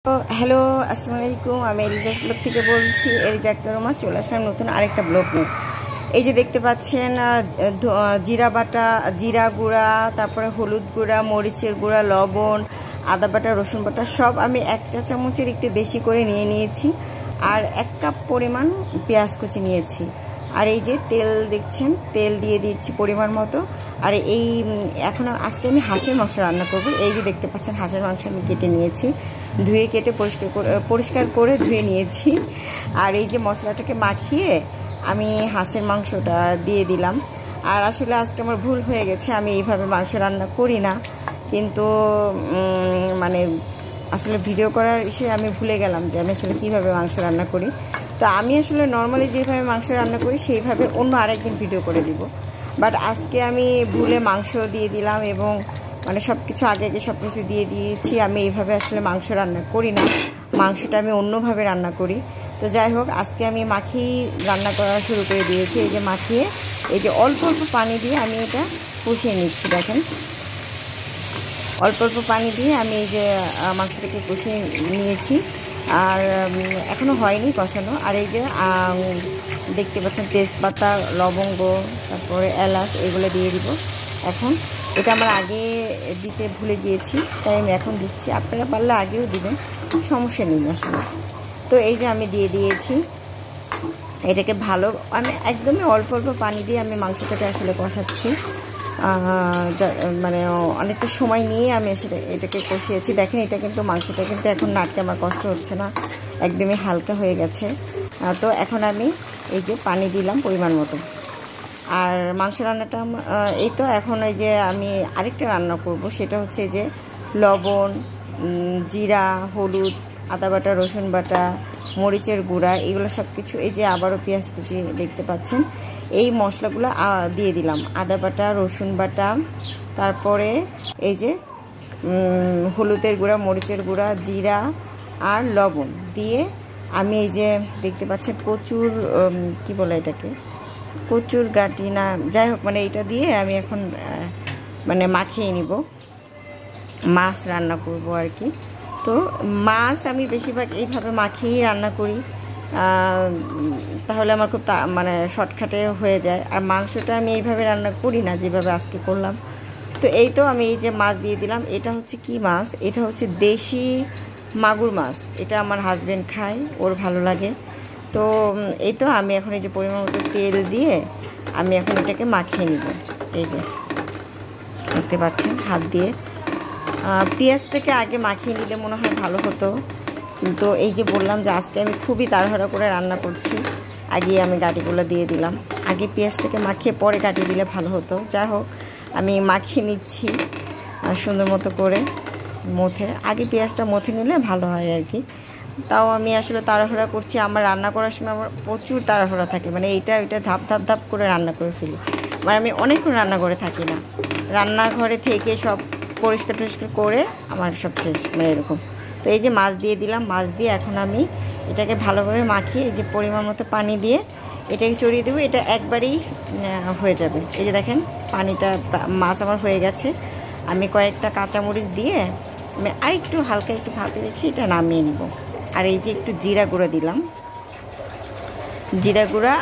Hello, আসসালামু আলাইকুম। আমি এলিজাস ব্লগ থেকে বলছি। এলিজা আক্তার রহমান, চলে আসলাম নতুন আরেকটা ব্লগ নিয়ে। এই যে দেখতে পাচ্ছেন জিরা বাটা, জিরা গুঁড়া, তারপরে হলুদ গুঁড়া, মরিচের গুঁড়া, লবণ, আদা বাটা, রসুন বাটা সব আমি 1 চা চামচের একটু বেশি করে নিয়ে নিয়েছি। আর 1 কাপ পরিমাণ পেঁয়াজ কুচি নিয়েছি। আর এই যে তেল দেখছেন, তেল দিয়ে দিচ্ছি পরিমাণ মতো। আর এই এখন আজকে আমি হাঁসের মাংস রান্না করব। এই যে দেখতে পাচ্ছেন হাঁসের মাংস আমি কেটে নিয়েছি, ধুয়ে কেটে পরিষ্কার করে ধুয়ে নিয়েছি। আর এই যে মশলাটাকে মাখিয়ে আমি হাঁসের মাংসটা দিয়ে দিলাম। আর আসলে আজকে আমার ভুল হয়ে গেছে, আমি এইভাবে মাংস রান্না করি না, কিন্তু মানে আসলে ভিডিও করার বিষয়ে আমি ভুলে গেলাম যে আমি আসলে কীভাবে মাংস রান্না করি। তো আমি আসলে নর্মালি যেভাবে মাংস রান্না করি সেইভাবে অন্য আরেকদিন ভিডিও করে দিব। বাট আজকে আমি ভুলে মাংস দিয়ে দিলাম এবং মানে সব কিছু আগে সব কিছু দিয়ে দিয়েছি। আমি এইভাবে আসলে মাংস রান্না করি না, মাংসটা আমি অন্যভাবে রান্না করি। তো যাই হোক, আজকে আমি মাখিয়ে রান্না করা শুরু করে দিয়েছি। এই যে মাখিয়ে এই যে অল্প অল্প পানি দিয়ে আমি এটা কষিয়ে নিচ্ছি। দেখেন, অল্প অল্প পানি দিয়ে আমি এই যে মাংসটাকে কষিয়ে নিয়েছি। আর এখনও হয়নি কষানো। আর এই যে দেখতে পাচ্ছেন তেজপাতা, লবঙ্গ, তারপরে এলাচ, এগুলো দিয়ে দিব এখন। এটা আমার আগে দিতে ভুলে গিয়েছি, তাই আমি এখন দিচ্ছি। আপনারা পারলে আগেও দিবেন, সমস্যা নেই আসলে। তো এই যে আমি দিয়ে দিয়েছি এটাকে ভালো, আমি একদমই অল্প অল্প পানি দিয়ে আমি মাংসটাকে আসলে কষাচ্ছি। মানে অনেকটা সময় নিয়ে আমি এটাকে কষিয়েছি। দেখেন, এটা কিন্তু মাংসটা কিন্তু এখন নাড়তে আমার কষ্ট হচ্ছে না, একদমই হালকা হয়ে গেছে। তো এখন আমি এই যে পানি দিলাম পরিমাণ মতো। আর মাংস রান্নাটা এই তো এখন এই যে আমি আরেকটা রান্না করব, সেটা হচ্ছে যে লবণ, জিরা, হলুদ, আদা বাটা, রসুন বাটা, মরিচের গুঁড়া, এগুলো সব কিছু, এই যে আবারও পেঁয়াজ কুচি দেখতে পাচ্ছেন, এই মশলাগুলো দিয়ে দিলাম। আদা বাটা, রসুন বাটা, তারপরে এই যে হলুদের গুঁড়া, মরিচের গুঁড়া, জিরা আর লবণ দিয়ে আমি এই যে দেখতে পাচ্ছেন কচুর কি বলে এটাকে, কচুর গাঁটি না, যাই হোক, মানে এইটা দিয়ে আমি এখন মানে মাখিয়ে নিব। মাছ রান্না করব আর কি। তো মাছ আমি বেশিরভাগ এইভাবে মাখিয়েই রান্না করি, তাহলে আমার খুব মানে শর্টকাটে হয়ে যায়। আর মাংসটা আমি এইভাবে রান্না করি না, যেভাবে আজকে করলাম। তো এই তো আমি এই যে মাছ দিয়ে দিলাম। এটা হচ্ছে কি মাছ, এটা হচ্ছে দেশি মাগুর মাছ। এটা আমার হাজবেন্ড খায়, ওর ভালো লাগে। তো এই তো আমি এখন এই যে পরিমাণ মতো তেল দিয়ে আমি এখন এটাকে মাখিয়ে নিব। এই যে দেখতে পাচ্ছেন হাত দিয়ে। পেঁয়াজটাকে আগে মাখিয়ে নিলে মনে হয় ভালো হতো, কিন্তু এই যে বললাম যে আজকে আমি খুবই তাড়াহুড়া করে রান্না করছি, আগে আমি গাঁটিগুলো দিয়ে দিলাম। আগে পেঁয়াজটাকে মাখিয়ে পরে গাঁটি দিলে ভালো হতো। যাই হোক, আমি মাখিয়ে নিচ্ছি সুন্দর মতো করে মথে। আগে পেঁয়াজটা মথে নিলে ভালো হয় আর কি। তাও আমি আসলে তাড়াহুড়া করছি, আমার রান্না করার সময় আমার প্রচুর তাড়াহুড়া থাকে, মানে এইটা ধাপ ধাপ ধাপ করে রান্না করে ফেলি। মানে আমি অনেকক্ষণ রান্না করে থাকি না, রান্নাঘরে থেকে সব পরিষ্কার টরিষ্কার করে আমার সব শেষ, মানে এরকম। তো এই যে মাছ দিয়ে দিলাম, মাছ দিয়ে এখন আমি এটাকে ভালোভাবে মাখিয়ে এই যে পরিমাণ মতো পানি দিয়ে এটাকে চড়িয়ে দেবো। এটা একবারেই হয়ে যাবে। এই যে দেখেন পানিটা, মাছ আমার হয়ে গেছে। আমি কয়েকটা কাঁচামরিচ দিয়ে আমি আরেকটু হালকা একটু ভাপে রেখে এটা নামিয়ে নিব। আর এই যে একটু জিরা গুঁড়া দিলাম, জিরা গুঁড়া